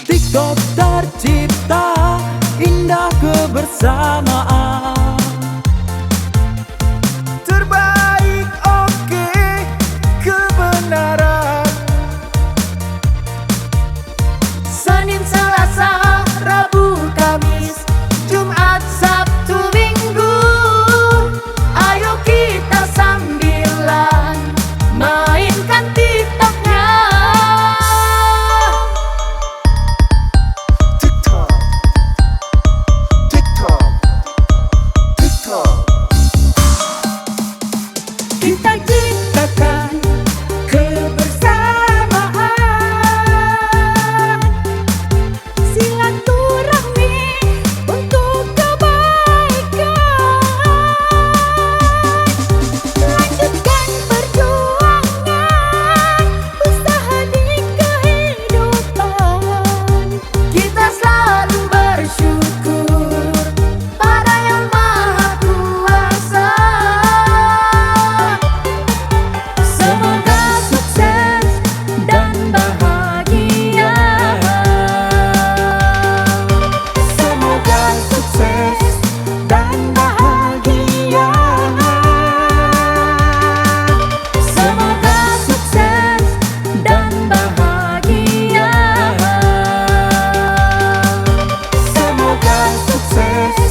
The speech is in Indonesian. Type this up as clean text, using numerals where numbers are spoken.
TikTok tercipta indah kebersamaan. Terbaik, oke, kebenaran. Senin, Selasa, Rabu, Kamis, Jumat, Sabtu, Minggu. Ayo kita sambilan mainkan TikToknya. TikTok, TikTok, TikTok. Kita ciptakan kebersamaan, silaturahmi untuk kebaikan. Lanjutkan perjuangan, usaha di kehidupan. Kita selalu bersyukur pada Yang Maha Kuasa. Semoga sukses dan bahagia. Semoga sukses dan bahagia. Semoga sukses dan bahagia. Semoga sukses